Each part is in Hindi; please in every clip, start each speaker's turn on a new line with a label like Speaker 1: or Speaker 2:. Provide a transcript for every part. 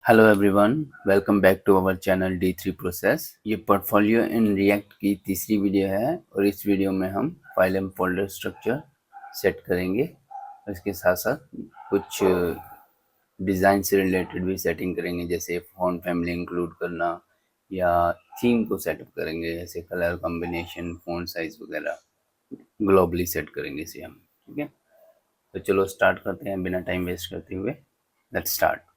Speaker 1: Hello everyone, welcome back to our channel D3 process. ये पोर्टफोलियो इन रिएक्ट की तीसरी वीडियो है और इस वीडियो में हम file and folder structure set करेंगे। इसके साथ साथ कुछ डिज़ाइन से रिलेटेड भी सेटिंग करेंगे, जैसे फ़ॉन्ट फैमिली इंक्लूड करना या थीम को सेटअप करेंगे, जैसे कलर कॉम्बिनेशन, फ़ॉन्ट साइज वगैरह ग्लोबली सेट करेंगे इसे हम। ठीक है, तो चलो स्टार्ट करते हैं बिना टाइम वेस्ट करते हुए। Let's start.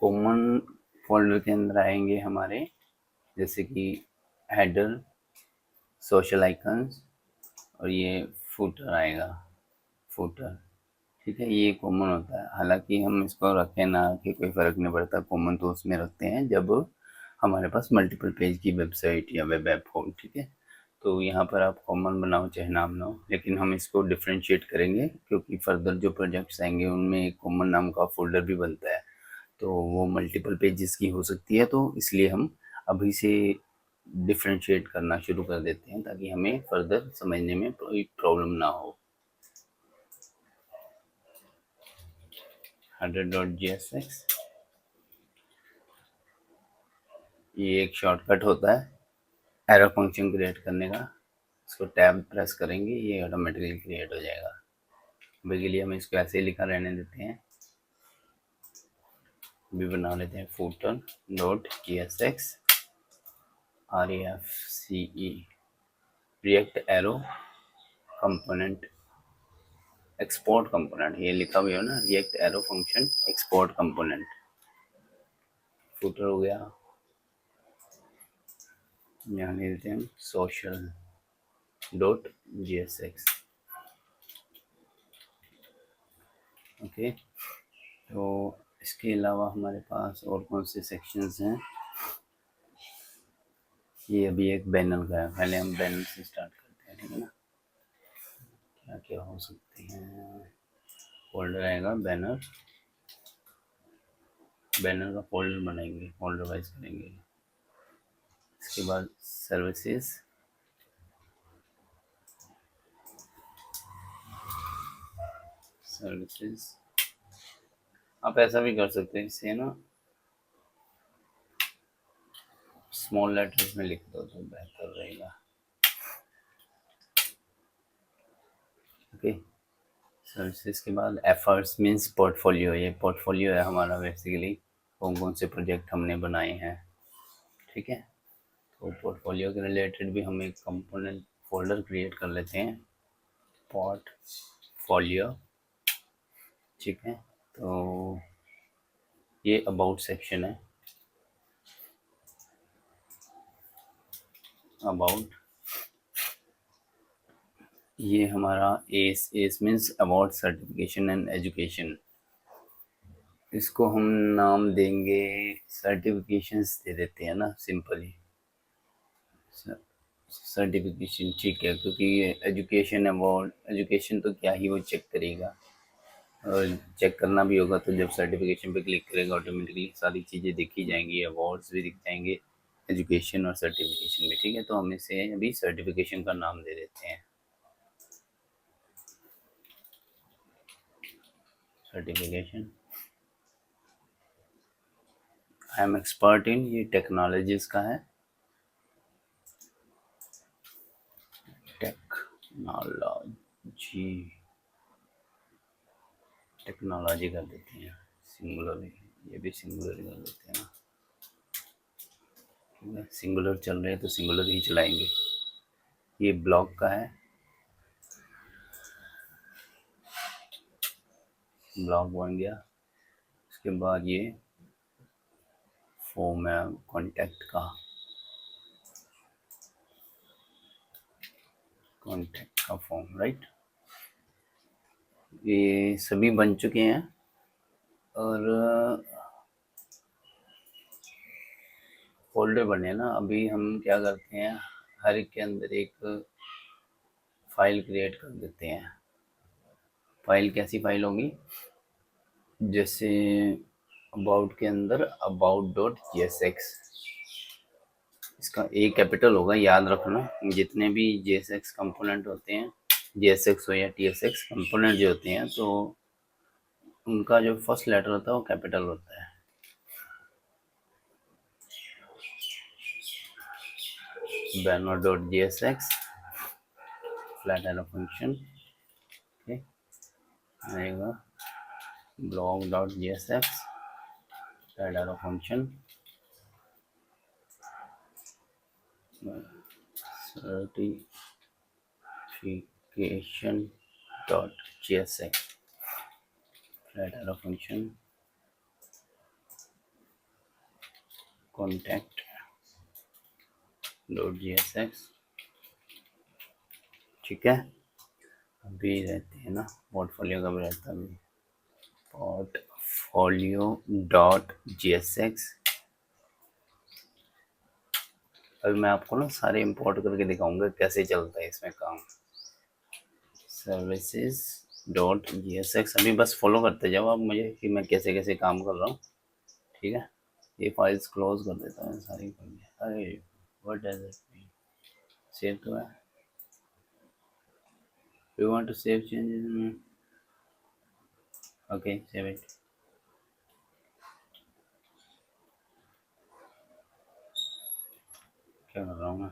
Speaker 1: कॉमन फोल्डर के अंदर आएंगे हमारे, जैसे कि हेडर, सोशल आइकन्स और ये फुटर आएगा, फुटर। ठीक है, ये कॉमन होता है। हालांकि हम इसको रखें ना कि कोई फ़र्क नहीं पड़ता, कॉमन तो उसमें रखते हैं जब हमारे पास मल्टीपल पेज की वेबसाइट या वेब ऐप हो। ठीक है, तो यहाँ पर आप कॉमन बनाओ चाहे नाम ना हो, लेकिन हम इसको डिफ्रेंशिएट करेंगे क्योंकि फर्दर जो प्रोजेक्ट्स आएंगे उनमें एक कॉमन नाम का फोल्डर भी बनता है, तो वो मल्टीपल पेजेस की हो सकती है। तो इसलिए हम अभी से डिफ्रेंशिएट करना शुरू कर देते हैं ताकि हमें फर्दर समझने में कोई प्रॉब्लम ना हो। header.jsx ये एक शॉर्टकट होता है एरो फंक्शन क्रिएट करने का। इसको टैब प्रेस करेंगे, ये ऑटोमेटिकली क्रिएट हो जाएगा। अभी के लिए हम इसको ऐसे ही लिखा रहने देते हैं। भी बना लेते हैं footer dot JSX REFCE react arrow component export component, ये लिखा हुआ है ना, react arrow function export component. Footer हो गया, यहाँ ले लेते हैं सोशल डॉट JSX। ओके, तो इसके अलावा हमारे पास और कौन से सेक्शंस हैं। ये अभी एक बैनर का है, पहले हम बैनर से स्टार्ट करते हैं। ठीक है ना, क्या क्या हो सकते हैं। फोल्डर आएगा बैनर, बैनर का फोल्डर बनाएंगे, फोल्डर वाइज करेंगे। इसके बाद सर्विसेज, सर्विसेज आप ऐसा भी कर सकते हैं, इसे ना स्मॉल लेटर्स में लिख दो तो बेहतर रहेगा। ओके, सर्विसेज के बाद एफर्ट्स मीन्स पोर्टफोलियो। ये पोर्टफोलियो है हमारा, बेसिकली कौन कौन से प्रोजेक्ट हमने बनाए हैं। ठीक है, तो पोर्टफोलियो के रिलेटेड भी हम एक कंपोनेंट फोल्डर क्रिएट कर लेते हैं, पोर्टफोलियो। ठीक है, तो ये अबाउट सेक्शन है, अबाउट। ये हमारा S, S means award certification and education. इसको हम नाम देंगे सर्टिफिकेशंस दे देते हैं ना, सिंपली सर्टिफिकेशन। ठीक है, क्योंकि ये एजुकेशन अवार्ड, एजुकेशन तो क्या ही वो चेक करेगा, और चेक करना भी होगा तो जब सर्टिफिकेशन पे क्लिक करेगा ऑटोमेटिकली सारी चीज़ें दिखी जाएंगी, अवार्ड्स भी दिख जाएंगे, एजुकेशन और सर्टिफिकेशन भी। ठीक है, तो हम इसे अभी सर्टिफिकेशन का नाम दे देते हैं, certification. I am expert in, ये टेक्नोलॉजीज का है, टेक्नोलॉजी, टेक्नोलॉजी कर देते हैं सिंगुलर, ये भी सिंगुलर कर देते हैं ना। ठीक है, सिंगुलर चल रहे हैं तो सिंगुलर ही चलाएंगे। ये ब्लॉक का है, ब्लॉक बन गया। उसके बाद ये फॉर्म है कॉन्टैक्ट का, कॉन्टैक्ट का फॉर्म, राइट। ये सभी बन चुके हैं और फोल्डर बने ना। अभी हम क्या करते हैं, हर एक के अंदर एक फाइल क्रिएट कर देते हैं। फाइल कैसी फाइल होगी, जैसे अबाउट के अंदर about dot G S x, इसका ए कैपिटल होगा, याद रखना। जितने भी जी एस एक्स कंपोनेंट होते हैं, जी एस एक्स हो या टी एस एक्स कंपोनेंट जो होते हैं, तो उनका जो फर्स्ट लेटर होता है वो कैपिटल होता है। Banner dot G S X flat arrow function, आएगा blog dot G S X flat arrow function, certification dot G S X flat arrow function, contact dot G S X. ठीक है, अभी रहते हैं ना पोर्टफोलियो का भी रहता है, अभी portfolio dot G S x. अभी मैं आपको ना सारे इंपोर्ट करके दिखाऊंगा कैसे चलता है इसमें काम। Services dot G S x, अभी बस फॉलो करते जाओ आप मुझे कि मैं कैसे कैसे काम कर रहा हूँ। ठीक है, ये फाइल्स क्लोज कर देता हूँ सारी। अरे what does it mean, save तो है, you want to save changes, okay save it. क्या कर रहा हूँ मैं,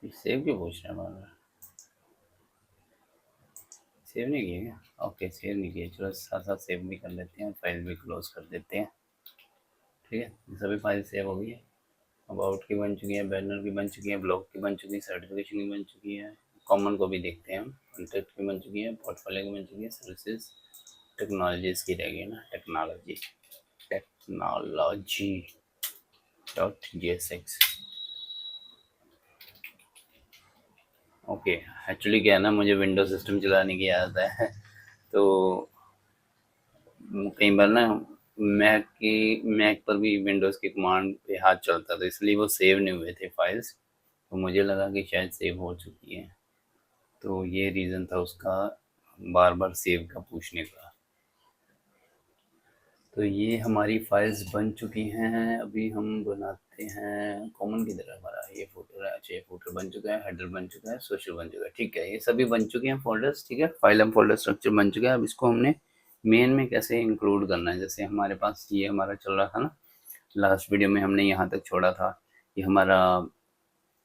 Speaker 1: सेव क्यों पूछ रहा है बार बार, सेव नहीं किया क्या? ओके सेव नहीं किया, चलो साथ साथ सेव भी कर लेते हैं, फाइल भी क्लोज कर देते हैं। ठीक है, सभी फाइल सेव हो गई है। अबाउट की बन चुकी है, बैनर की बन चुकी है, ब्लॉग की बन चुकी है, सर्टिफिकेशन की बन चुकी है, कॉमन को भी देखते हैं हम, कॉन्टैक्ट की बन चुकी है, पोर्टफोलियो की बन चुकी है, सर्विसेज टेक्नोलॉजीज की रहेगी ना, technology technology dot G S x. Okay, actually क्या है ना, मुझे विंडो सिस्टम चलाने की आदत है तो कई बार ना मैक पर भी विंडोज़ की कमांड पे हाथ चलता था, इसलिए वो सेव नहीं हुए थे फाइल्स, तो मुझे लगा कि शायद सेव हो चुकी है, तो ये रीज़न था उसका बार बार सेव का पूछने का। तो ये हमारी फाइल्स बन चुकी हैं, अभी हम बनाते हैं कॉमन की तरह। हमारा ये फोल्डर है, अच्छा ये फोल्डर बन चुका है, हेडर बन चुका है, सोशल बन चुका है। ठीक है, ये सभी बन चुके हैं फोल्डर्स। ठीक है, फाइल एंड फोल्डर स्ट्रक्चर बन चुका है। अब इसको हमने मेन में कैसे इंक्लूड करना है, जैसे हमारे पास ये हमारा चल रहा था ना, लास्ट वीडियो में हमने यहाँ तक छोड़ा था, ये हमारा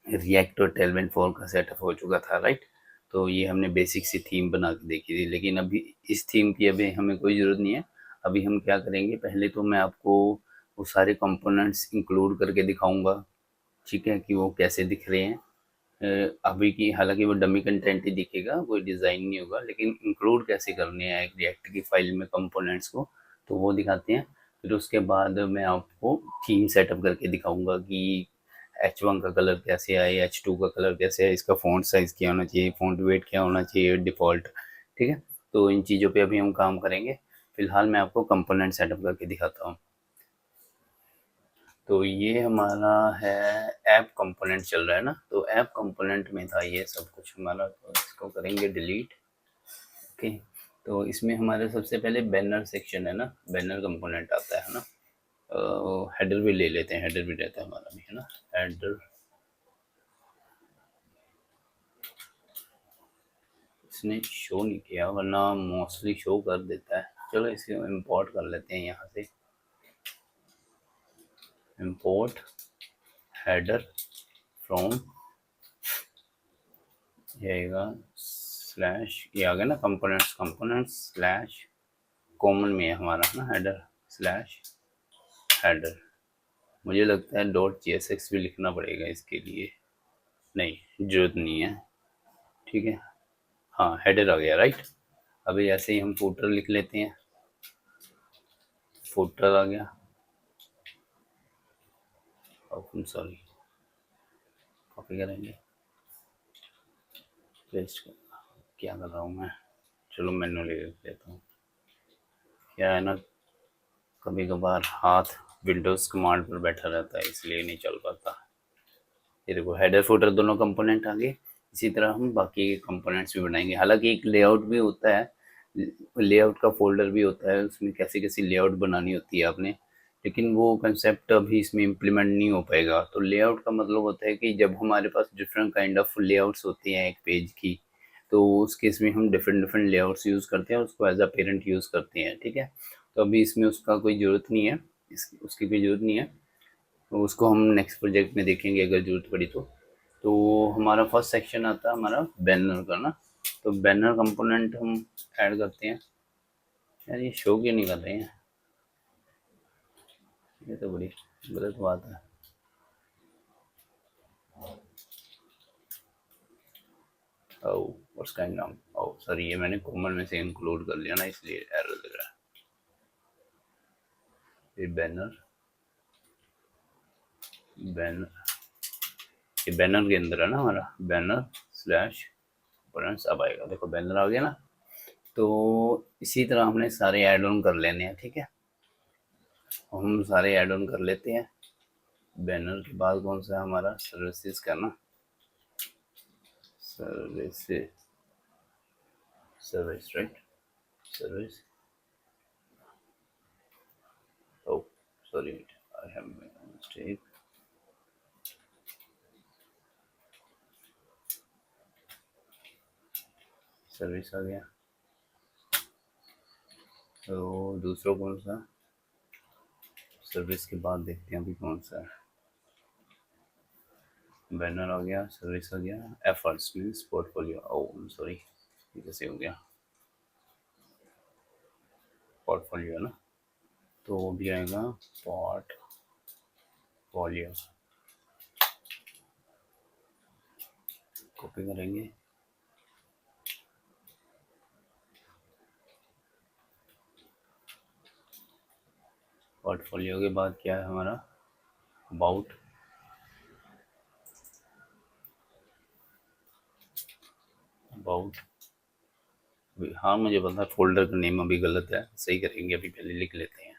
Speaker 1: रिएक्ट और टेलविन 4 का सेटअप हो चुका था, राइट। तो ये हमने बेसिक सी थीम बना के देखी थी, लेकिन अभी इस थीम की अभी हमें कोई ज़रूरत नहीं है। अभी हम क्या करेंगे, पहले तो मैं आपको वो सारे कंपोनेंट्स इंक्लूड करके दिखाऊंगा, ठीक है, कि वो कैसे दिख रहे हैं। अभी की हालांकि वो डमी कंटेंट ही दिखेगा, कोई डिज़ाइन नहीं होगा, लेकिन इंक्लूड कैसे करने हैं एक रिएक्ट की फाइल में कंपोनेंट्स को, तो वो दिखाते हैं। फिर उसके बाद मैं आपको थीम सेटअप करके दिखाऊंगा कि H1 का कलर कैसे आए, H2 का कलर कैसे है, इसका फ़ॉन्ट साइज़ क्या होना चाहिए, फ़ॉन्ट वेट क्या होना चाहिए डिफ़ॉल्ट। ठीक है, तो इन चीज़ों पे अभी हम काम करेंगे। फ़िलहाल मैं आपको कंपोनेंट सेटअप करके दिखाता हूँ। तो ये हमारा है ऐप कंपोनेंट चल रहा है ना, तो ऐप कंपोनेंट में था ये सब कुछ हमारा, तो इसको करेंगे डिलीट। ओके, तो इसमें हमारे सबसे पहले बैनर सेक्शन है ना, बैनर कंपोनेंट आता है ना। हेडर भी ले लेते हैं, हेडर भी रहता है हमारा भी है ना, हेडर। इसने शो नहीं किया, वरना मोस्टली शो कर देता है। चलो इसे इंपोर्ट कर लेते हैं यहाँ से, इंपोर्ट हेडर फ्रॉम, ये आएगा स्लैश, ये आ गया ना कंपोनेंट्स, कंपोनेंट्स स्लैश कॉमन में है हमारा ना हेडर स्लैश हेडर। मुझे लगता है डॉट जी एस एक्स भी लिखना पड़ेगा इसके लिए, नहीं जरूरत नहीं है। ठीक है, हाँ हेडर आ गया, राइट। अभी ऐसे ही हम फुटर लिख लेते हैं, फुटर आ गया, सॉरी कॉपी करेंगे, पेस्ट कर, क्या कर रहा हूँ मैं, चलो मैनुअली लिख लेता हूँ। क्या है ना, कभी कभार हाथ विंडोज़ कमांड पर बैठा रहता है, इसलिए नहीं चल पाता। ये देखो हेडर फुटर दोनों कंपोनेंट आ गए। इसी तरह हम बाकी के कंपोनेंट्स भी बनाएंगे, हालांकि एक लेआउट भी होता है, लेआउट का फोल्डर भी होता है, उसमें कैसी कैसी लेआउट बनानी होती है आपने, लेकिन वो कंसेप्ट अभी इसमें इम्प्लीमेंट नहीं हो पाएगा। तो लेआउट का मतलब होता है कि जब हमारे पास डिफरेंट काइंड ऑफ लेआउट्स होती हैं एक पेज की, तो उस केस में हम डिफरेंट डिफरेंट लेआउट्स यूज़ करते हैं, उसको एज अ पेरेंट यूज़ करते हैं, ठीक है। तो अभी इसमें उसका कोई ज़रूरत नहीं है, उसकी कोई ज़रूरत नहीं है, तो उसको हम नेक्स्ट प्रोजेक्ट में देखेंगे अगर ज़रूरत पड़ी तो। तो हमारा फर्स्ट सेक्शन आता है हमारा बैनर का ना। तो बैनर कंपोनेंट हम ऐड करते हैं। यार ये शो क्यों नहीं कर रहे हैं, ये तो बड़ी गलत बात है। Oh what's going on, oh sorry, ये मैंने कॉमन में से इंक्लूड कर लिया ना, इसलिए एरर लग रहा है। ये बैनर, बैनर, ये बैनर के अंदर है ना हमारा, बैनर स्लैश कंपोनेंट्स। अब आएगा, देखो बैनर आ गया ना। तो इसी तरह हमने सारे ऐड ऑन कर लेने हैं, ठीक है। हम सारे ऐड ऑन कर लेते हैं। बैनर के बाद कौन सा है हमारा, सर्विसेज का ना, services, service right, service. oh sorry, I have made a mistake। Service आ गया। तो दूसरा कौन सा, सर्विस के बाद देखते हैं अभी कौन सा है। बैनर आ गया, सर्विस आ गया, एफर्ट्स मीन्स पोर्टफोलियो। ओह सॉरी, ये कैसे हो गया, पोर्टफोलियो ना। तो वो भी आएगा पोर्टफोलियो, कॉपी करेंगे। पोर्टफोलियो के बाद क्या है हमारा, अबाउट, अबाउट। हाँ मुझे पता है फोल्डर का नेम अभी गलत है, सही करेंगे, अभी पहले लिख लेते हैं।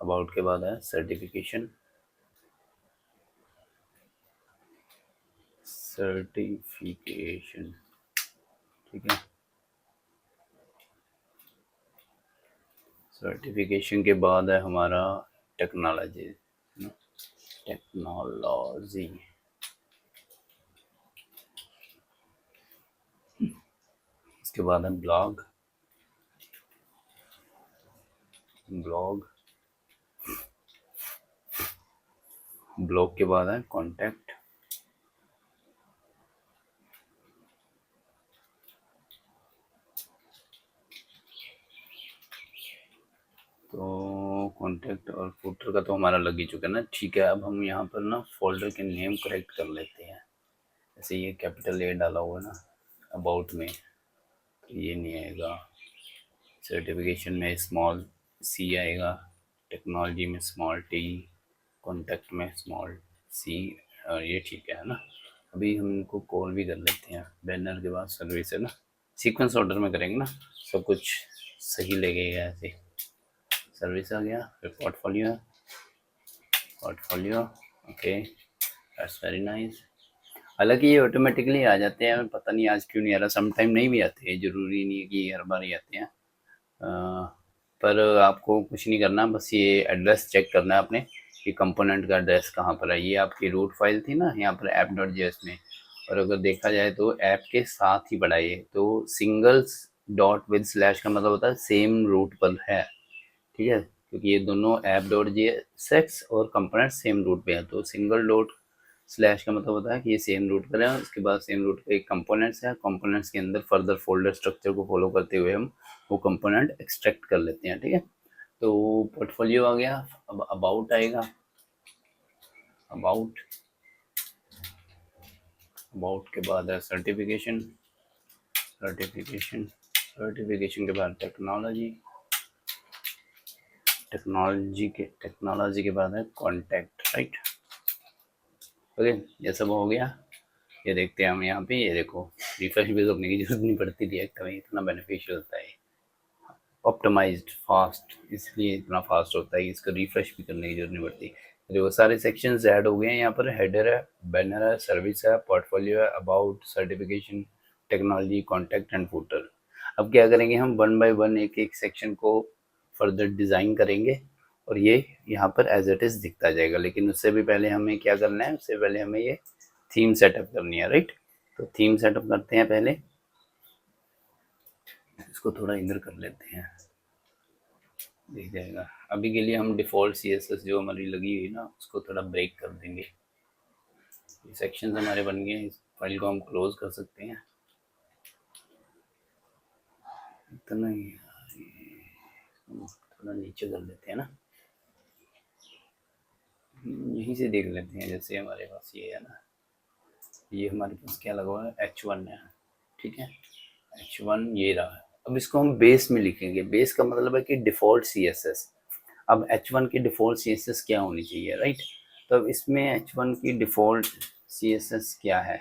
Speaker 1: अबाउट के बाद है सर्टिफिकेशन, सर्टिफिकेशन, ठीक है। सर्टिफिकेशन के बाद है हमारा टेक्नोलॉजी, टेक्नोलॉजी। इसके बाद है ब्लॉग, ब्लॉग, ब्लॉग के बाद है कॉन्टैक्ट, तो कॉन्टैक्ट और फुटर का तो हमारा लग ही चुका है ना, ठीक है। अब हम यहाँ पर ना फोल्डर के नेम करेक्ट कर लेते हैं। जैसे ये कैपिटल ए डाला हुआ है ना अबाउट में, तो ये नहीं आएगा। सर्टिफिकेशन में स्मॉल सी आएगा, टेक्नोलॉजी में स्मॉल टी, कॉन्टैक्ट में स्मॉल सी, और ये ठीक है ना। अभी हम इनको कॉल भी कर लेते हैं। बैनर के बाद सर्विस है ना, सीक्वेंस ऑर्डर में करेंगे ना, सब कुछ सही लगेगा ऐसे। सर्विस आ गया, फिर पोर्टफोलियो है, portfolio, okay that's very nice. हालांकि ये ऑटोमेटिकली आ जाते हैं, पता नहीं आज क्यों नहीं आ रहा, सम टाइम नहीं भी आते हैं, ज़रूरी नहीं है कि हर बार ही आते हैं। पर आपको कुछ नहीं करना, बस ये एड्रेस चेक करना है आपने कि कंपोनेंट का एड्रेस कहाँ पर है। ये आपकी रूट फाइल थी ना यहाँ पर app.js में, और अगर देखा जाए तो ऐप के साथ ही पड़ा है, तो सिंगल डॉट विद स्लैश का मतलब होता है सेम रूट पर है, ठीक है। क्योंकि ये दोनों app.jsx और कंपोनेंट सेम रूट पे है, तो सिंगल डॉट स्लैश का मतलब होता है कि ये सेम रूट पर है। उसके बाद सेम रूट पे एक कंपोनेंट्स है, कंपोनेंट्स के अंदर फर्दर फोल्डर स्ट्रक्चर को फॉलो करते हुए हम वो कंपोनेंट एक्सट्रैक्ट कर लेते हैं, ठीक है। तो पोर्टफोलियो आ गया, अब अबाउट आएगा। अबाउट, अबाउट के बाद है सर्टिफिकेशन, सर्टिफिकेशन, सर्टिफिकेशन के बाद टेक्नोलॉजी, टेक्नोलॉजी के बाद है कॉन्टैक्ट, राइट। ओके, ये सब हो गया। ये देखते हैं हम यहाँ पे, ये देखो रिफ्रेश भी करने की जरूरत नहीं पड़ती, रिएक्ट में इतना बेनिफिशियल होता है, ऑप्टिमाइज्ड फास्ट, इसलिए इतना फास्ट होता है कि इसको रिफ्रेश भी करने की जरूरत नहीं पड़ती। देखो सारे सेक्शंस ऐड हो गए हैं यहाँ पर, हेडर है, बैनर है, सर्विस है, पोर्टफोलियो है, about, certification, technology, contact and footer. अब क्या करेंगे, हम वन बाय वन एक एक सेक्शन को फर्दर डिज़ाइन करेंगे और ये यहाँ पर एज इट इज़ दिखता जाएगा। लेकिन उससे भी पहले हमें क्या करना है, उससे पहले हमें ये थीम सेटअप करनी है, राइट। तो थीम सेटअप करते हैं पहले, इसको थोड़ा इधर कर लेते हैं, दिख जाएगा। अभी के लिए हम डिफ़ॉल्ट CSS जो हमारी लगी हुई ना उसको थोड़ा ब्रेक कर देंगे। ये सेक्शन हमारे बन गए, इस फाइल को हम क्लोज कर सकते हैं। इतना ही थोड़ा नीचे कर लेते हैं ना, यहीं से देख लेते हैं। जैसे हमारे पास ये है ना, ये हमारे पास क्या लगा हुआ है, H1 है, ठीक है। H1 ये रहा है। अब इसको हम बेस में लिखेंगे। बेस का मतलब है कि डिफ़ॉल्ट CSS। अब H1 की डिफ़ॉल्ट CSS क्या होनी चाहिए, राइट। तो अब इसमें H1 की डिफ़ॉल्ट CSS क्या है,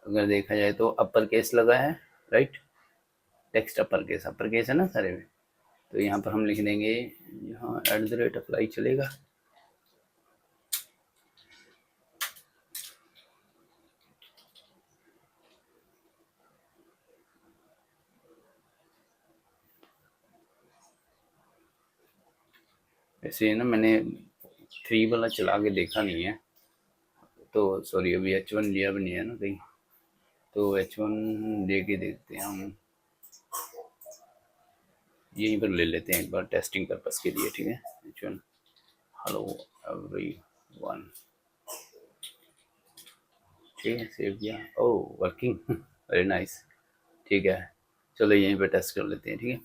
Speaker 1: अगर देखा जाए तो अपर केस लगा है, राइट। टेक्स्ट अपर केस है ना सारे में। तो यहाँ पर हम लिख देंगे, यहाँ @apply चलेगा। ऐसे ना मैंने 3 वाला चला के देखा नहीं है, तो सॉरी अभी H1 लिया भी नहीं है ना कहीं, तो H1 दे के देखते हैं हम, यहीं पर ले लेते हैं एक बार टेस्टिंग पर्पस के लिए, ठीक है। H1 हेलो एवरीवन, ठीक है, सेव किया, ओह वर्किंग वेरी नाइस, ठीक है। चलो यहीं पे टेस्ट कर लेते हैं, ठीक है।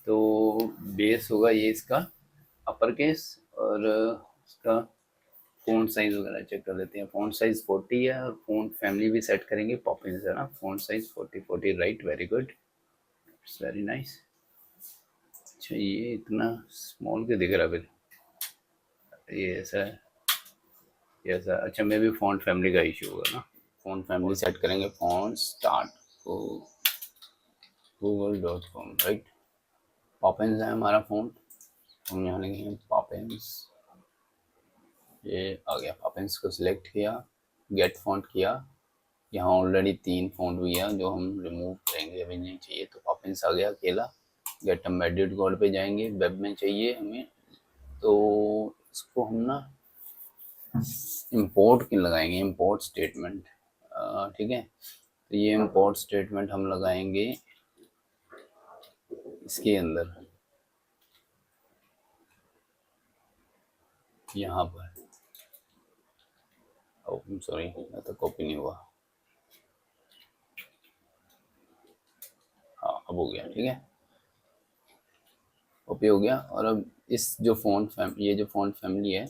Speaker 1: तो बेस होगा ये इसका अपर केस, और इसका फ़ॉन्ट साइज़ वगैरह चेक कर लेते हैं। फ़ॉन्ट साइज़ 40 है और फ़ॉन्ट फैमिली भी सेट करेंगे, पॉपिंस है ना। Font size 40 right, very good, it's very nice. अच्छा ये इतना स्मॉल क्यों दिख रहा है फिर, ये ऐसा है, ये ऐसा, अच्छा मे भी फ़ॉन्ट फैमिली का इशू होगा ना। फ़ॉन्ट फैमिली सेट करेंगे, font start google.com, right. Poppins है हमारा फ़ॉन्ट, हम यहाँ लिखेंगे पॉपिंस, ये आ गया। पॉपिंस को सिलेक्ट किया, गेट फ़ॉन्ट किया, यहाँ ऑलरेडी 3 फ़ॉन्ट भी है जो हम रिमूव करेंगे, अभी नहीं चाहिए। तो पॉपिंस आ गया अकेला। गेट एम्बेडेड कोड पे जाएंगे, वेब में चाहिए हमें, तो इसको हम ना इंपोर्ट की लगाएंगे, इंपोर्ट स्टेटमेंट, ठीक है। तो ये इंपोर्ट स्टेटमेंट हम लगाएंगे इसके अंदर, यहाँ पर, ओह सॉरी यहाँ तो कॉपी नहीं हुआ, हाँ अब हो गया, ठीक है, कॉपी हो गया। और अब इस जो ये जो फ़ॉन्ट फैमिली है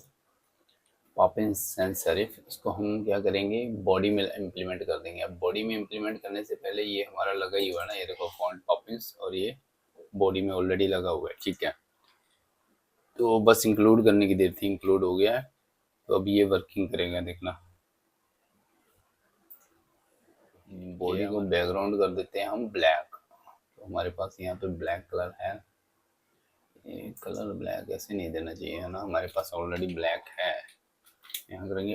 Speaker 1: पॉपिंस सैंस सेरिफ, इसको हम क्या करेंगे, बॉडी में इम्प्लीमेंट कर देंगे। अब बॉडी में इम्प्लीमेंट करने से पहले ये हमारा लगा ही हुआ है ना, ये देखो फॉन्ट पॉपिंस, और ये बॉडी में ऑलरेडी लगा हुआ है, ठीक है। तो बस इंक्लूड करने की देर थी, इंक्लूड हो गया है। तो अब ये वर्किंग करेगा, देखना। बॉडी को बैकग्राउंड कर देते हैं हम ब्लैक, तो हमारे पास यहाँ पे ब्लैक कलर है। ये कलर ब्लैक ऐसे नहीं देना चाहिए है ना, हमारे पास ऑलरेडी ब्लैक है। यहाँ करेंगे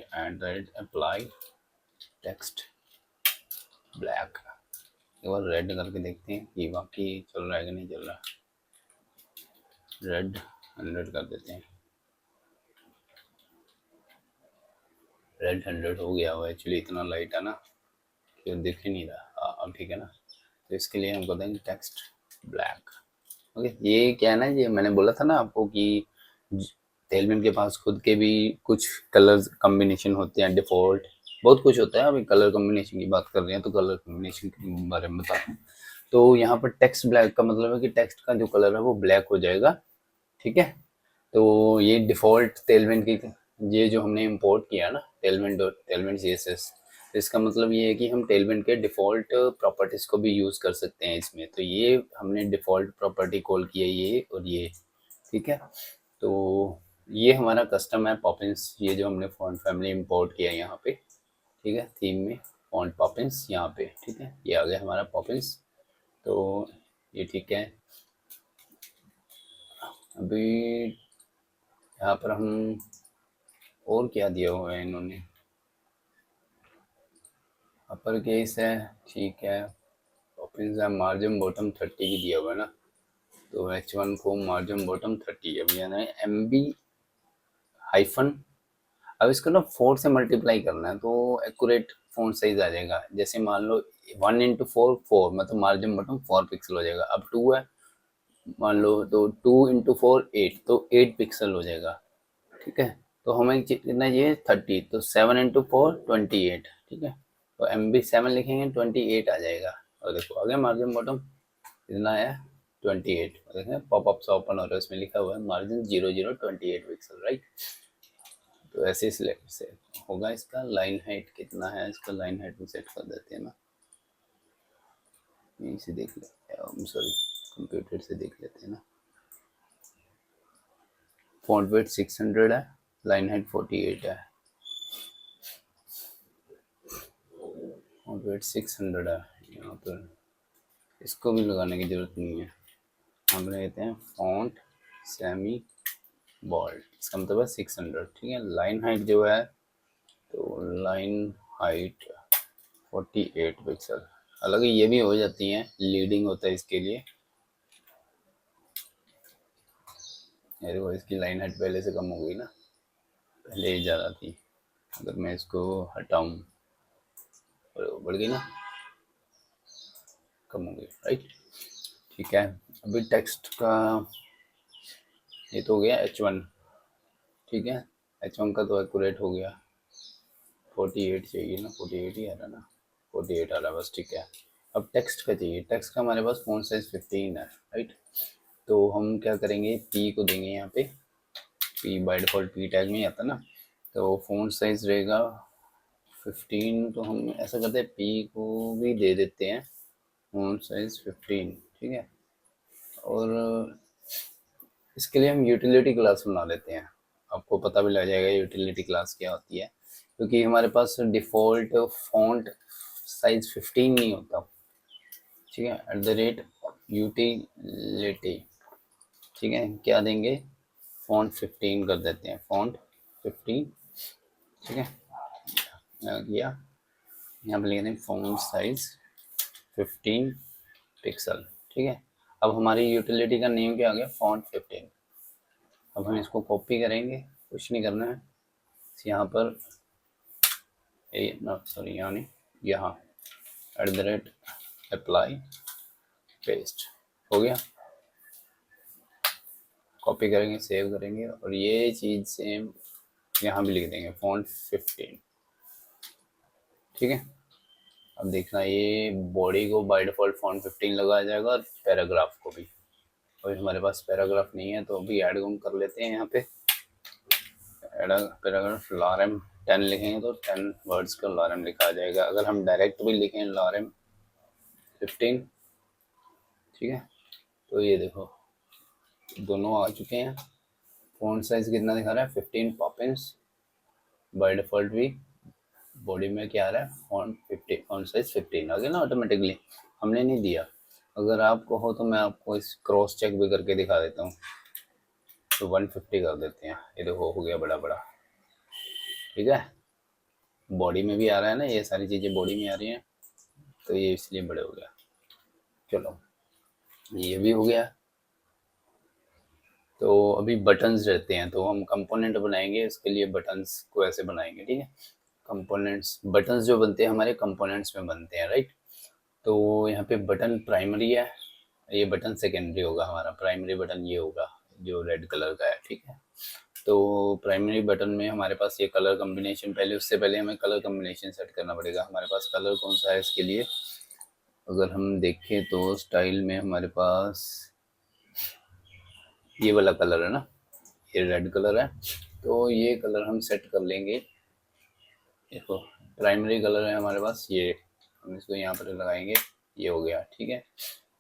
Speaker 1: @apply टेक्स्ट ब्लैक, एक बार रेड करके देखते हैं कि बाकी चल रहा है कि नहीं चल रहा। रेड 100 कर देते हैं, रेड 100 हो गया। वो एक्चुअली इतना लाइट है ना कि दिख ही नहीं रहा। अब ठीक है ना। तो इसके लिए हम कर देंगे टेक्स्ट ब्लैक, ओके। ये क्या है ना, ये मैंने बोला था ना आपको कि टेलविन के पास खुद के भी कुछ कलर कॉम्बिनेशन होते हैं, डिफ़ॉल्ट बहुत कुछ होता है। अभी कलर कॉम्बिनेशन की बात कर रहे हैं तो कलर कॉम्बिनेशन के बारे में बता दूँ। तो यहाँ पर टेक्स्ट ब्लैक का मतलब है कि टेक्स्ट का जो कलर है वो ब्लैक हो जाएगा, ठीक है। तो ये डिफ़ॉल्ट टेलविन की, ये जो हमने इंपोर्ट किया ना टेलविन CSS, तो इसका मतलब ये है कि हम टेलविन के डिफ़ॉल्ट प्रॉपर्टीज़ को भी यूज़ कर सकते हैं इसमें। तो ये हमने डिफ़ॉल्ट प्रॉपर्टी कॉल किया, ये और ये, ठीक है। तो ये हमारा कस्टम है पॉपिंस, ये जो हमने फॉन्ट फैमिली इंपोर्ट किया यहाँ पे, ठीक है। थीम में फॉन्ट पॉपिंस यहाँ पे, ठीक है, ये आ गया हमारा पॉपिंस। तो ये ठीक है। अभी यहाँ पर हम और क्या दिया हुआ है इन्होंने, अपर केस है, ठीक है, मीन्स मार्जिन बॉटम 30 भी दिया हुआ है ना, तो H1 को मार्जिन बॉटम 30, अब यानी MB हाइफन, अब इसको ना 4 से मल्टीप्लाई करना है तो एक्यूरेट फ़ॉन्ट साइज आ जाएगा। जैसे मान लो 1 × 4 4, मतलब मार्जिन बॉटम 4 पिक्सल हो जाएगा। अब 2 है मान लो, तो 2 × 4 8, तो 8 पिक्सल हो जाएगा। ठीक है, तो हमें कितना ये 30, तो 7 × 4 28। ठीक है, तो MB 7 लिखेंगे 28 आ जाएगा। और देखो आगे मार्जिन बॉटम कितना है 28, देखें पॉपअप सा ओपन हो रहा है, उसमें लिखा हुआ है मार्जिन 0028 पिक्सल, राइट। तो ऐसे सिलेक्ट से होगा। इसका लाइन हाइट कितना है, इसका लाइन हाइट में सेट कर देते हैं ना, यहीं से देख लेते हैं, सॉरी कंप्यूटर से देख लेते हैं ना। फॉन्ट वेट 600 है, लाइन हाइट 48 है, फॉन्ट वेट 600 है। यहाँ पर इसको भी लगाने की जरूरत नहीं है, हम लेते हैं फॉन्ट सेमी बोल्ड, इसका मतलब है 600। ठीक है, लाइन हाइट जो है, तो लाइन हाइट 48 पिक्सल। हालांकि ये भी हो जाती है, लीडिंग होता है इसके लिए। मेरे को इसकी लाइन हाइट पहले से कम हो गई ना, पहले ही ज़्यादा थी। अगर मैं इसको हटाऊं बढ़ गई ना, कम हो गई, राइट। ठीक है, अभी टेक्स्ट का ये तो हो गया H1। ठीक है, H1 का तो एक्यूरेट हो गया, 48 चाहिए ना, 48 ही आ रहा ना, 48 आ रहा बस। ठीक है, अब टेक्स्ट का चाहिए। टेक्स्ट का हमारे पास फॉन्ट साइज 15 है, राइट। तो हम क्या करेंगे, P को देंगे यहाँ पे, P by default P tag में ही आता ना, तो फॉन्ट साइज रहेगा 15। तो हम ऐसा करते हैं, P को भी दे देते हैं फॉन्ट साइज 15। ठीक है, और इसके लिए हम यूटिलिटी क्लास बना लेते हैं। आपको पता भी लग जाएगा यूटिलिटी क्लास क्या होती है, क्योंकि हमारे पास डिफ़ॉल्ट फॉन्ट साइज 15 नहीं होता। ठीक है, @utility। ठीक है, क्या देंगे, फॉन्ट 15 कर देते हैं, फॉन्ट 15। ठीक है, किया, यहाँ पर लिख दें फॉन्ट साइज 15 पिक्सल। ठीक है, अब हमारी यूटिलिटी का नेम क्या आ गया, फॉन्ट 15। अब हम इसको कॉपी करेंगे, कुछ नहीं करना है, यहाँ पर सॉरी यहाँ नहीं, यहाँ @apply पेस्ट हो गया। कॉपी करेंगे, सेव करेंगे, और ये चीज़ सेम यहाँ भी लिख देंगे, फॉन्ट 15। ठीक है, अब देखना ये बॉडी को बाय डिफॉल्ट फॉन्ट 15 लगाया जाएगा, और पैराग्राफ को भी। अभी हमारे पास पैराग्राफ नहीं है, तो अभी ऐड हम कर लेते हैं। यहाँ पे ऐड पैराग्राफ लॉरेम 10 लिखेंगे तो 10 वर्ड्स का लॉरेम लिखा आ जाएगा। अगर हम डायरेक्ट भी लिखें लॉरेम 15, ठीक है, तो ये देखो दोनों आ चुके हैं। फॉन्ट साइज कितना दिखा रहा है, 15 पॉपिंस। बाय डिफॉल्ट भी बॉडी में क्या आ रहा है, फॉन्ट 15, फॉन्ट साइज 15 आ गया ना ऑटोमेटिकली, हमने नहीं दिया। अगर आपको हो तो मैं आपको इस क्रॉस चेक भी करके दिखा देता हूँ। तो 150 कर देते हैं, ये देखो हो गया बड़ा बड़ा। ठीक है, बॉडी में भी आ रहा है ना, ये सारी चीज़ें बॉडी में आ रही हैं, तो ये इसलिए बड़े हो गया। चलो ये भी हो गया। तो अभी बटन्स रहते हैं, तो हम कंपोनेंट बनाएंगे, इसके लिए बटन्स को ऐसे बनाएंगे। ठीक है, कंपोनेंट्स, बटन्स जो बनते हैं हमारे कंपोनेंट्स में बनते हैं, राइट। तो यहाँ पे बटन प्राइमरी है, ये बटन सेकेंडरी होगा हमारा। प्राइमरी बटन ये होगा जो रेड कलर का है। ठीक है, तो प्राइमरी बटन में हमारे पास ये कलर कॉम्बिनेशन, पहले उससे पहले हमें कलर कॉम्बिनेशन सेट करना पड़ेगा। हमारे पास कलर कौन सा है इसके लिए, अगर हम देखें तो स्टाइल में हमारे पास ये वाला कलर है ना, ये रेड कलर है, तो ये कलर हम सेट कर लेंगे। देखो प्राइमरी कलर है हमारे पास ये, हम इसको यहाँ पर लगाएंगे, ये हो गया। ठीक है,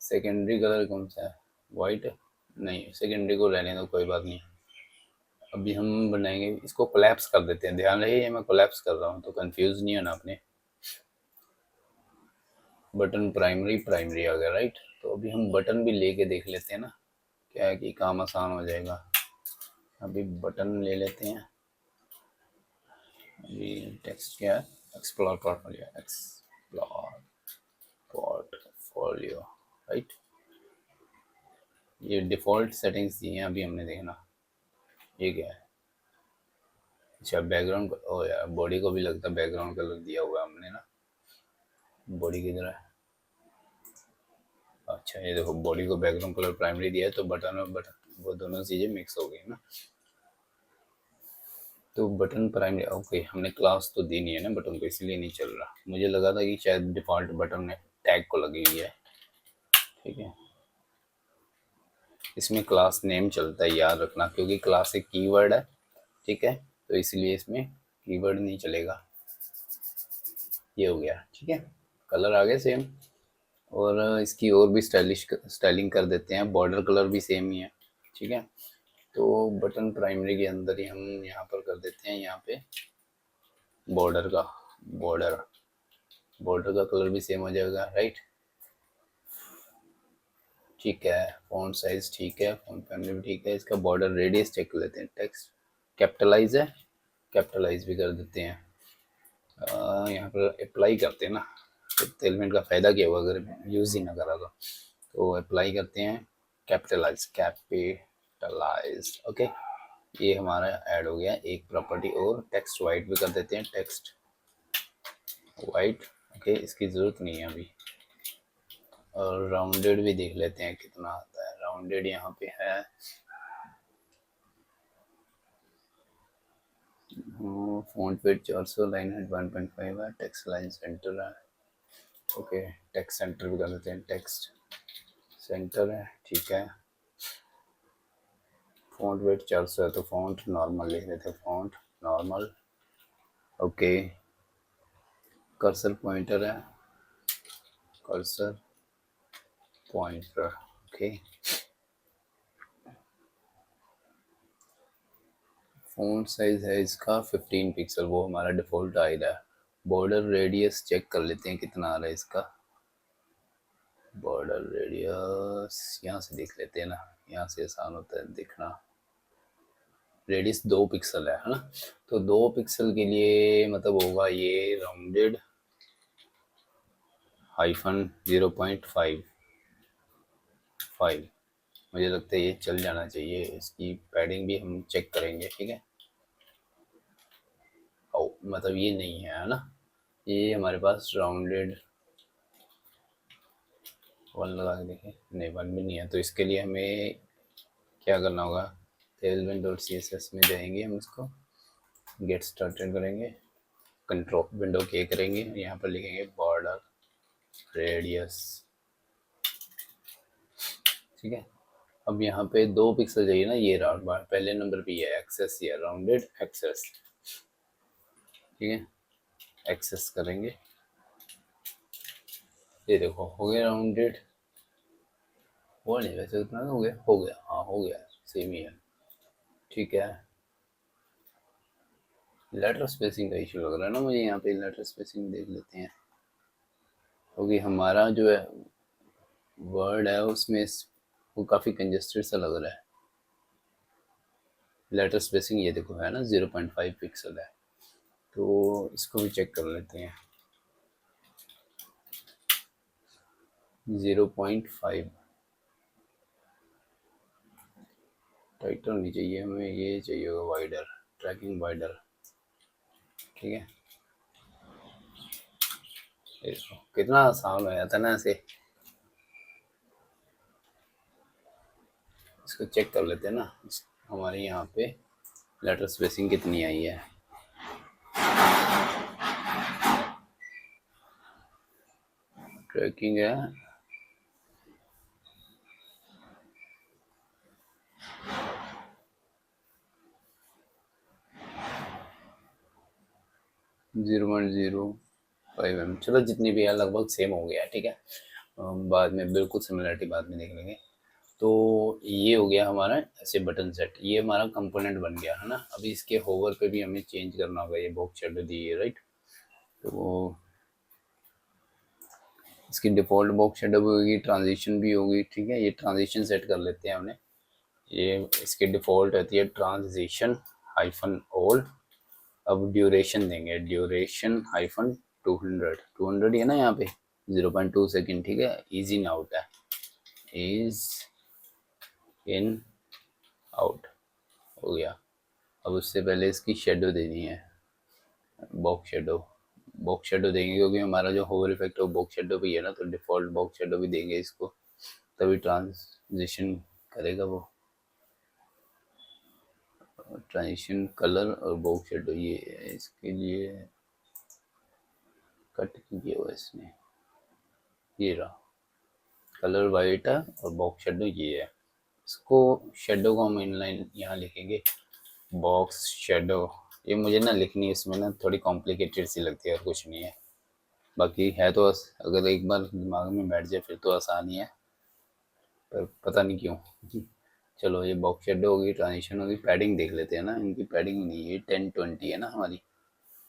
Speaker 1: सेकेंडरी कलर कौन सा है, वाइट, नहीं सेकेंडरी को रहने दो, कोई बात नहीं। अभी हम बनाएंगे, इसको कोलैप्स कर देते हैं, ध्यान रखिए मैं कोलैप्स कर रहा हूँ, तो कंफ्यूज नहीं होना आपने। बटन प्राइमरी प्राइमरी आ गया, राइट। तो अभी हम बटन भी लेके देख लेते हैं ना, क्या है कि काम आसान हो जाएगा। अभी बटन ले लेते हैं। अभी टेक्स्ट क्या है, explore portfolio, explore portfolio. Portfolio, right. ये डिफ़ॉल्ट सेटिंग्स दी हैं अभी हमने, देखना ये क्या है। अच्छा बैकग्राउंड, ओ यार बॉडी को भी लगता है बैकग्राउंड कलर दिया हुआ है हमने ना, बॉडी की तरह। अच्छा ये देखो बॉडी को बैकग्राउंड कलर प्राइमरी दिया है, तो बटन और बटन वो दोनों चीज़ें मिक्स हो गई ना। तो बटन प्राइमरी, ओके हमने क्लास तो दी नहीं है ना बटन को, इसलिए नहीं चल रहा। मुझे लगा था कि शायद डिफ़ॉल्ट बटन में टैग को लगी हुई है, ठीक है। इसमें क्लास नेम चलता है, याद रखना, क्योंकि क्लास एक कीवर्ड है, ठीक है, तो इसलिए इसमें कीवर्ड नहीं चलेगा। ये हो गया, ठीक है। कलर आ गया सेम, और इसकी और भी स्टाइलिंग कर देते हैं। बॉर्डर कलर भी सेम ही है, ठीक है। तो बटन प्राइमरी के अंदर ही हम यहाँ पर कर देते हैं, यहाँ पे बॉर्डर का, बॉर्डर बॉर्डर का कलर भी सेम हो जाएगा, राइट। ठीक है, फॉन्ट साइज ठीक है, फॉन्ट फैमिली भी ठीक है। इसका बॉर्डर रेडियस चेक कर लेते हैं। टेक्स्ट कैपिटलाइज है, कैपिटलाइज भी कर देते हैं। यहाँ पर अप्लाई करते हैं ना, एलिमेंट का फ़ायदा क्या हुआ अगर यूज़ ही ना करा तो अप्लाई करते हैं, कैपिटलाइज, कैपिटलाइज, ओके। ये हमारा ऐड हो गया एक प्रॉपर्टी। और टेक्स्ट वाइट भी कर देते हैं, टेक्स्ट वाइट, ओके, इसकी ज़रूरत नहीं है अभी। और राउंडेड भी देख लेते हैं कितना आता है। राउंडेड यहाँ पे है फॉन्ट वेट 400, लाइन हेड 1.5 है, टेक्स्ट लाइन सेंटर है, ओके। टेक्स्ट सेंटर भी कर देते हैं, टेक्स्ट सेंटर है, ठीक है। फॉन्ट वेट 400 है तो फॉन्ट नॉर्मल लिख देते हैं, font normal, okay. Cursor pointer है, cursor pointer, okay. Font size है इसका 15 पिक्सल, वो हमारा डिफ़ॉल्ट आ रहा है। बॉर्डर रेडियस चेक कर लेते हैं कितना आ रहा है इसका। बॉर्डर रेडियस यहाँ से देख लेते हैं ना, यहाँ से आसान होता है देखना। रेडियस 2 पिक्सल है ना, तो 2 पिक्सल के लिए मतलब होगा ये राउंडेड -0.55। मुझे लगता है ये चल जाना चाहिए। इसकी पैडिंग भी हम चेक करेंगे, ठीक है। ओ मतलब ये नहीं है ना, ये हमारे पास राउंडेड 1 लगा के देखें, नहीं 1 भी नहीं है। तो इसके लिए हमें क्या करना होगा, tailwind.css में जाएंगे, हम इसको गेट स्टार्टेड करेंगे, कंट्रोल विंडो के करेंगे, यहाँ पर लिखेंगे बॉर्डर रेडियस, ठीक है। अब यहाँ पे 2 पिक्सल चाहिए ना, ये राउंड बार पहले नंबर पे है, एक्सेस, ये राउंडेड एक्सेस, ठीक है। एक्सेस करेंगे, ये देखो हो गया राउंडेड। वो नहीं वैसे उतना हो गया, हाँ हो गया, सेम ही है, ठीक है। लेटर स्पेसिंग का इशू लग रहा है ना मुझे, यहाँ पे लेटर स्पेसिंग देख लेते हैं, क्योंकि हमारा जो है वर्ड है उसमें वो काफ़ी कंजेस्टेड सा लग रहा है। लेटर स्पेसिंग ये देखो है ना 0.5 पिक्सल है, तो इसको भी चेक कर लेते हैं। 0.5 टाइटल नहीं चाहिए हमें, ये चाहिए होगा वाइडर, ट्रैकिंग वाइडर, ठीक है। देखो कितना आसान हो जाता है ना ऐसे। इसको चेक कर लेते हैं ना, हमारे यहाँ पे लेटर स्पेसिंग कितनी आई है। ट्रैकिंग है 0.05 mm, चलो जितनी भी है लगभग सेम हो गया, ठीक है। बाद में बिल्कुल सिमिलरिटी बाद में देख लेंगे। तो ये हो गया हमारा ऐसे बटन सेट, ये हमारा कंपोनेंट बन गया है ना। अभी इसके होवर पे भी हमें चेंज करना होगा, ये बॉक्स शेडो दी है, राइट। तो इसकी डिफ़ॉल्ट बॉक्स शेडो भी होगी, ट्रांजिशन भी होगी, ठीक है। ये ट्रांजिशन सेट कर लेते हैं हमने। ये इसकी डिफ़ॉल्ट रहती है ट्रांजिशन -ऑल। अब ड्यूरेशन देंगे, ड्यूरेशन -200, 200 ही है ना यहाँ पे, 0.2 सेकेंड, ठीक है। इज इन आउट है, इज इन आउट हो गया। अब उससे पहले इसकी शेडो देनी है, बॉक्स शेडो। बॉक्स शेडो देंगे क्योंकि हमारा जो होवर इफेक्ट है वो बॉक्स शेडो भी है ना, तो डिफॉल्ट बॉक्स शेडो भी देंगे इसको, तभी ट्रांजिशन करेगा वो। ट्रांजिशन कलर और बॉक्स शेडो ये है, इसके लिए कट किया हुआ इसने, ये रहा। कलर वाइट है और बॉक्स शेडो ये है। इसको शेडो को हम इनलाइन यहाँ लिखेंगे, बॉक्स शेडो। ये मुझे ना लिखनी इसमें ना थोड़ी कॉम्प्लिकेटेड सी लगती है और कुछ नहीं है, बाकी है तो अगर एक बार दिमाग में बैठ जाए फिर तो आसान ही है, पर पता नहीं क्यों। चलो ये बॉक्स शेडो होगी, ट्रांजिशन होगी। पैडिंग देख लेते हैं ना, इनकी पैडिंग नहीं है, 1020 है ना हमारी,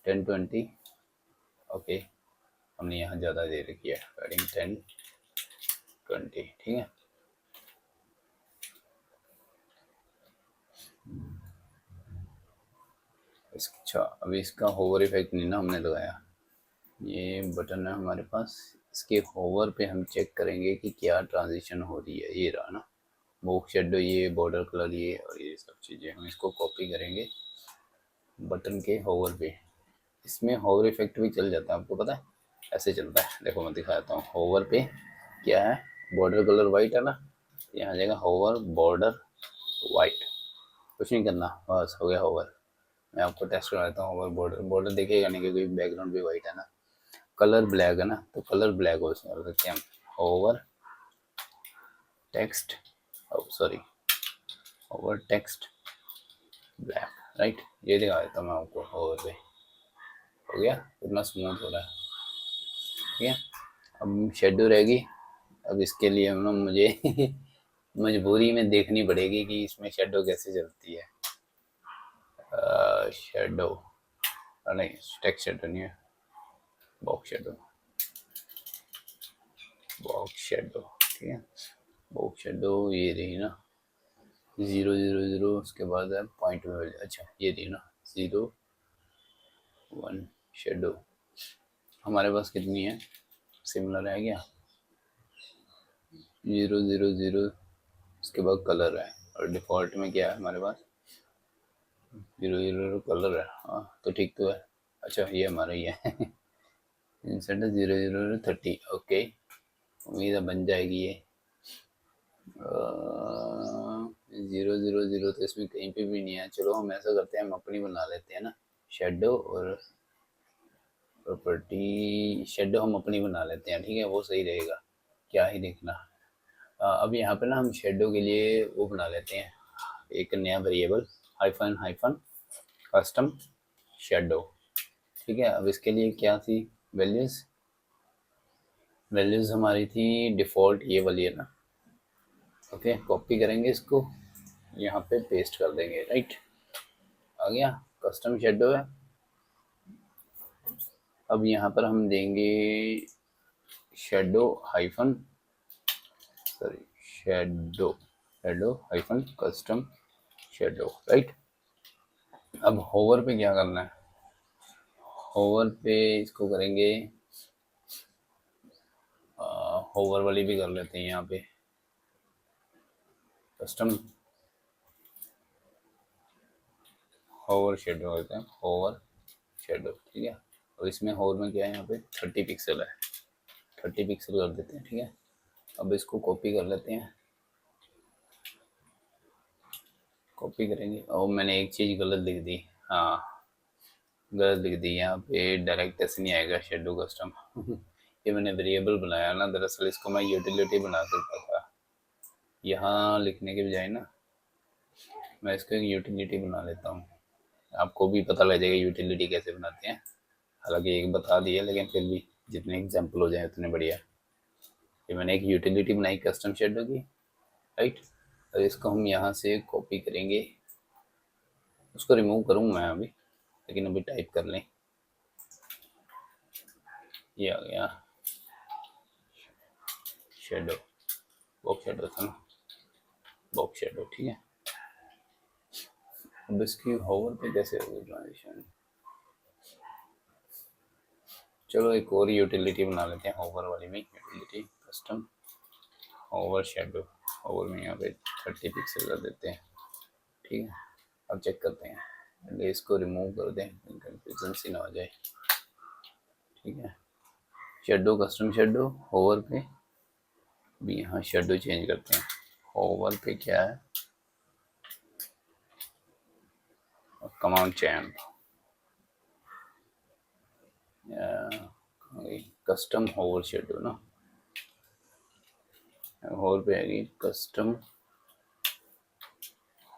Speaker 1: 1020। ओके, हमने यहाँ ज़्यादा दे रखी है पैडिंग, 1020, ठीक है। अच्छा, अभी इसका होवर इफेक्ट नहीं ना हमने लगाया, ये बटन है हमारे पास, इसके होवर पे हम चेक करेंगे कि क्या ट्रांजिशन हो रही है। ये रहा ना बॉक्स शेडो, ये बॉर्डर कलर, ये और ये सब चीज़ें हम इसको कॉपी करेंगे बटन के होवर पे। इसमें होवर इफेक्ट भी चल जाता है, आपको पता है ऐसे चलता है, देखो मैं दिखाता हूँ। होवर पे क्या है, बॉर्डर कलर वाइट है ना, यहाँ जाएगा होवर बॉर्डर वाइट, कुछ नहीं करना, बस हो गया होवर। मैं आपको टेस्ट कराता हूँ। होवर बॉर्डर, बॉर्डर देखेगा नहीं क्योंकि बैकग्राउंड भी वाइट है ना। कलर ब्लैक है ना, तो कलर ब्लैक हो सकते हैं हम, over text, sorry over text black, right. ये दिखा देता हूँ मैं आपको, ओवर पे हो गया, कितना स्मूथ हो रहा है, ठीक है। अब शेडो रहेगी, अब इसके लिए ना मुझे मजबूरी में देखनी पड़ेगी कि इसमें शेडो कैसे चलती है। शेडो नहीं, टेक्स्ट शेडो नहीं है, बॉक्स शेडो, बॉक्स शेडो, ठीक है। बॉक्स शेडो ये रही ना, 000, उसके बाद है पॉइंट में, अच्छा ये रही ना 01 शेडो। हमारे पास कितनी है, सिमिलर है क्या, 000, उसके बाद कलर है, और डिफ़ॉल्ट में क्या है हमारे पास, 000 कलर है। हाँ तो ठीक तो है, अच्छा ये हमारा ही है। इंसेंट 00030, ओके, उम्मीद है बन जाएगी ये। 000 तो इसमें कहीं पे भी नहीं है। चलो हम ऐसा करते हैं, हम अपनी बना लेते हैं ना, शेडो और प्रॉपर्टी, शेडो हम अपनी बना लेते हैं, ठीक है, वो सही रहेगा, क्या ही देखना। अब यहाँ पे ना हम शेडो के लिए वो बना लेते हैं, एक नया variable, hyphen hyphen custom shadow, ठीक है। अब इसके लिए क्या थी वैल्यूज़, वैल्यूज़ हमारी थी डिफ़ॉल्ट ये वाली है ना, ओके। कॉपी करेंगे इसको, यहाँ पे पेस्ट कर देंगे, राइट, आ गया, कस्टम शेडो है। अब यहाँ पर हम देंगे shadow hyphen, sorry shadow, shadow hyphen custom shadow, right. अब होवर पे क्या करना है, होवर पे इसको करेंगे, होवर वाली भी कर लेते हैं यहाँ पे, कस्टम होवर शेडो करते हैं, होवर शेडो, ठीक है। और इसमें होवर में क्या है, यहाँ पे 30 पिक्सल है, 30 पिक्सल कर देते हैं, ठीक है। अब इसको कॉपी कर लेते हैं, कॉपी करेंगे, और मैंने एक चीज़ गलत लिख दी, हाँ गलत लिख दी, यहाँ पे डायरेक्ट ऐसे नहीं आएगा शेडो कस्टम। ये मैंने वेरिएबल बनाया ना, दरअसल इसको मैं यूटिलिटी बना सकता था, यहाँ लिखने के बजाय ना मैं इसको एक यूटिलिटी बना लेता हूँ, आपको भी पता लग जाएगा यूटिलिटी कैसे बनाते हैं। हालांकि एक बता दिया, लेकिन फिर भी जितने एग्जाम्पल हो जाए उतने बढ़िया। ये मैंने एक यूटिलिटी बनाई कस्टम शेडो की, राइट। और इसको हम यहाँ से कॉपी करेंगे, उसको रिमूव करूँगा मैं अभी, लेकिन अभी टाइप कर लें, ये आ गया शेडो, बॉक्स शेडो था ना, बॉक्स शेडो, ठीक है। अब इसकी होवर पे कैसे होगी ट्रांजिशन, चलो एक और यूटिलिटी बना लेते हैं होवर वाली में, utility custom hover shadow. Hover में यहाँ पे 30 पिक्सल कर देते हैं, ठीक है। अब चेक करते हैं, पहले इसको रिमूव कर दें, कंफ्यूजन सी ना हो जाए, ठीक है। शेडो, कस्टम शेडो, होवर पे भी यहाँ शेडो चेंज करते हैं। होवर पे क्या है, कमांड चैन, कस्टम होवर शेडो ना, होवर पे आएगी कस्टम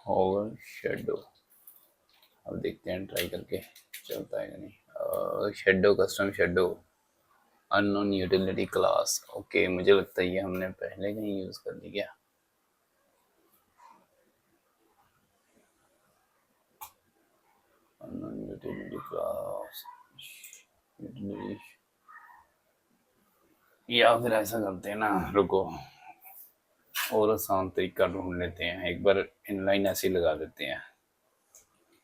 Speaker 1: होवर शेडो। अब देखते हैं ट्राई करके चलता है कि नहीं। Shadow, custom shadow, unknown utility class. Okay, मुझे लगता है ये हमने पहले कहीं यूज कर लिया। अननोन यूटिलिटी क्लास, या फिर ऐसा करते हैं ना, रुको और आसान तरीका ढूंढ लेते हैं। एक बार इनलाइन ऐसे ही लगा देते हैं।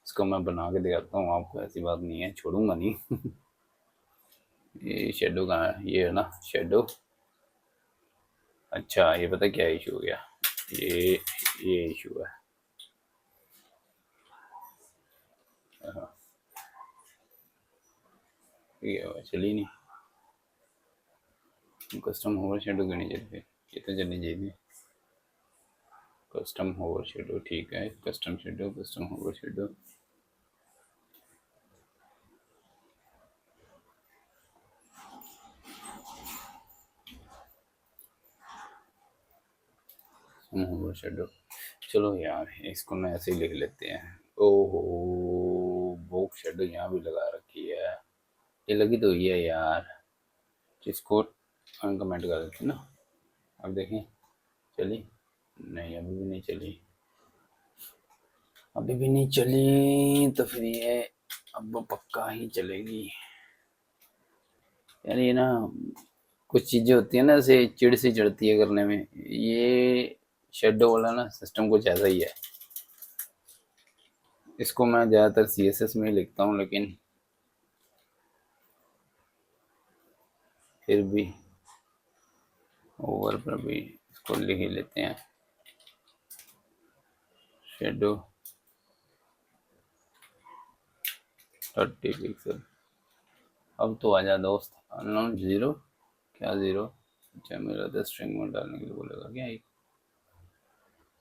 Speaker 1: इसको मैं बना के दिखाता हूँ आपको, ऐसी बात नहीं है, छोड़ूंगा नहीं। ये शेडो कहाँ है, ये है ना शेडो। अच्छा, ये पता क्या इशू हो गया, ये इशू है। ये चली नहीं, कस्टम होवर शेडो क्यों नहीं चलती, ये तो चलनी चाहिए। कस्टम होवर शेडो, ठीक है, custom shadow, custom hover shadow. Hover shadow, चलो यार इसको ना ऐसे ही लिख लेते हैं। ओहो, बोक शेडो यहाँ भी लगा रखी है, ये लगी तो ये है यार, जिसको अनकमेंट कर देते ना। अब देखें चली, नहीं अभी भी नहीं चली, अभी भी नहीं चली, तो फिर ये अब पक्का ही चलेगी यार। ये ना कुछ चीजें होती है ना, ऐसे चिड़ सी चढ़ती है करने में। ये शेडो वाला ना सिस्टम कुछ ऐसा ही है। इसको मैं ज़्यादातर CSS में ही लिखता हूँ, लेकिन फिर भी ओवर पर भी इसको लिख ही लेते हैं, शेडो 30 पिक्सल। अब तो आजा दोस्त, अननोन जीरो, क्या जीरो, अच्छा मेरा तो स्ट्रिंग में डालने के लिए बोलेगा क्या ये,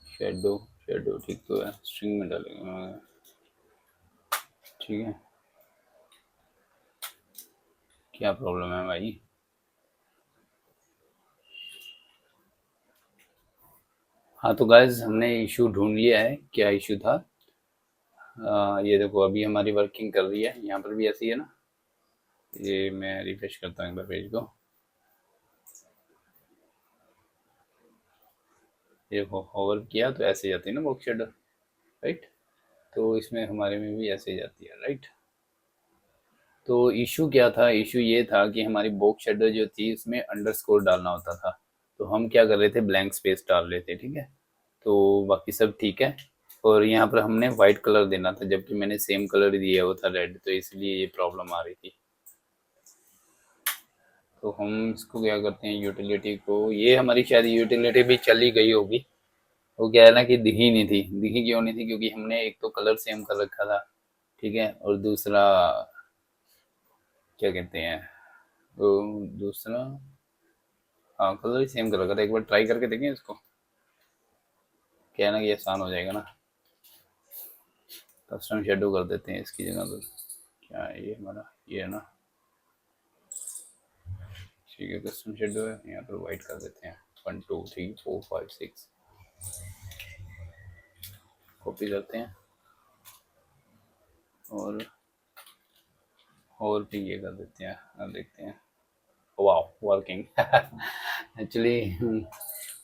Speaker 1: शेडो शेडो ठीक तो है, स्ट्रिंग में डालेगा, ठीक है। क्या प्रॉब्लम है भाई, हाँ तो गाइस हमने इशू ढूंढ लिया है, क्या इशू था। ये देखो अभी हमारी वर्किंग कर रही है, यहाँ पर भी ऐसी है ना। ये मैं रिफ्रेश करता हूँ एक बार पेज को, ये होवर किया तो ऐसे जाती है ना बॉक्स शेडो, राइट। तो इसमें हमारे में भी ऐसे ही जाती है, राइट। तो इशू क्या था, इशू ये था कि हमारी बॉक्स शेडो जो थी इसमें अंडरस्कोर डालना होता था, तो हम क्या कर रहे थे, ब्लैंक स्पेस डाल रहे थे, ठीक है। तो बाकी सब ठीक है, और यहाँ पर हमने वाइट कलर देना था, जबकि मैंने सेम कलर दिया हुआ था रेड, तो इसलिए ये प्रॉब्लम आ रही थी। तो हम इसको क्या करते हैं, यूटिलिटी को, ये हमारी शायद यूटिलिटी भी चली गई होगी। वो क्या है ना कि दिखी नहीं थी, दिखी क्यों नहीं थी, क्योंकि हमने एक तो कलर सेम कर रखा था, ठीक है, और दूसरा क्या कहते हैं, वो दूसरा, हाँ कलर ही सेम कर रखा था। एक बार ट्राई करके देखें इसको, क्या है ना कि आसान हो जाएगा ना। कस्टम शेडो कर देते हैं इसकी जगह पर, क्या है ये हमारा, ये है ना, ठीक है, कस्टम शेडो है, यहाँ पर वाइट कर देते हैं, 1 2 3 4 5 6, कॉपी करते हैं और भी ये कर देते हैं। अब देखते हैं, वाह वर्किंग। एक्चुअली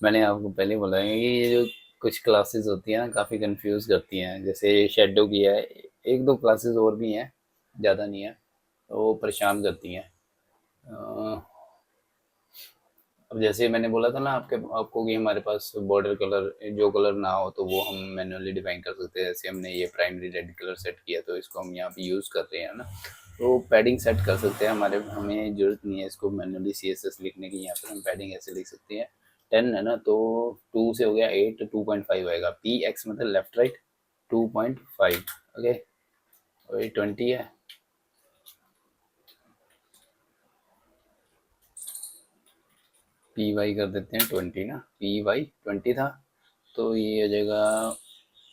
Speaker 1: मैंने आपको पहले बोला है कि ये जो कुछ क्लासेस होती हैं ना काफ़ी कंफ्यूज करती हैं, जैसे शेडो की है, एक दो क्लासेस और भी हैं, ज़्यादा नहीं है, तो वो परेशान करती हैं। अब जैसे मैंने बोला था ना आपको कि हमारे पास बॉर्डर कलर जो कलर ना हो तो वो हम मैनुअली डिफाइन कर सकते हैं। जैसे हमने ये प्राइमरी रेड कलर सेट किया, तो इसको हम यहाँ पे यूज़ कर रहे हैं ना, तो पैडिंग सेट कर सकते हैं, हमें ज़रूरत नहीं है इसको मैनुअली CSS लिखने की। यहाँ पर हम पैडिंग ऐसे लिख सकते हैं, 10 है ना, तो 2 से हो गया 8, 2.5 आएगा। PX मतलब लेफ्ट राइट 2.5, ओके। और ये 20 है, PY कर देते हैं 20 ना, PY 20 था, तो ये हो जाएगा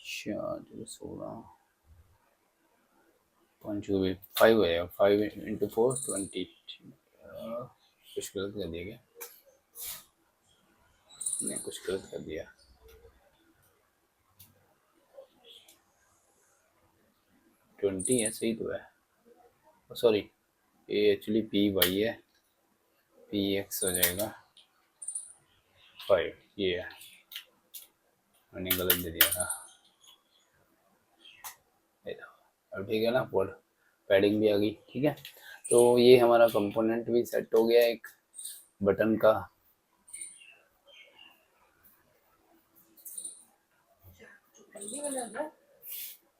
Speaker 1: 16, 5 हो जाएगा, 5 इंटू 4 20। कुछ गलत कर दिया क्या? नहीं, कुछ गलत कर दिया। 20 है, सही तो है, सॉरी, ये एक्चुअली PY है, PX हो जाएगा 5, ये है, मैंने गलत दे दिया था। अब ठीक है ना, पैडिंग भी आ गई, ठीक है। तो ये हमारा कंपोनेंट भी सेट हो गया एक बटन का।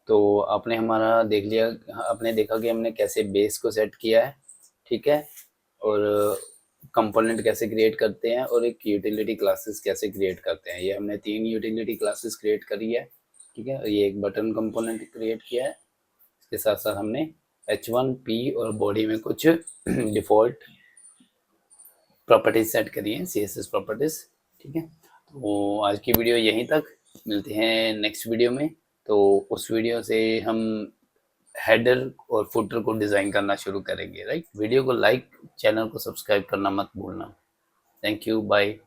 Speaker 1: तो आपने हमारा देख लिया, आपने देखा कि हमने कैसे बेस को सेट किया है, ठीक है, और कंपोनेंट कैसे क्रिएट करते हैं, और एक यूटिलिटी क्लासेस कैसे क्रिएट करते हैं। ये हमने 3 यूटिलिटी क्लासेस क्रिएट करी है, ठीक है। ये एक बटन कंपोनेंट क्रिएट किया है, इसके साथ साथ हमने H1P और बॉडी में कुछ डिफ़ॉल्ट प्रॉपर्टीज सेट करी है, CSS प्रॉपर्टीज, ठीक है। तो आज की वीडियो यहीं तक, मिलते हैं नेक्स्ट वीडियो में। तो उस वीडियो से हम हेडर और फुटर को डिज़ाइन करना शुरू करेंगे, राइट। वीडियो को लाइक, चैनल को सब्सक्राइब करना मत भूलना। Thank you, bye.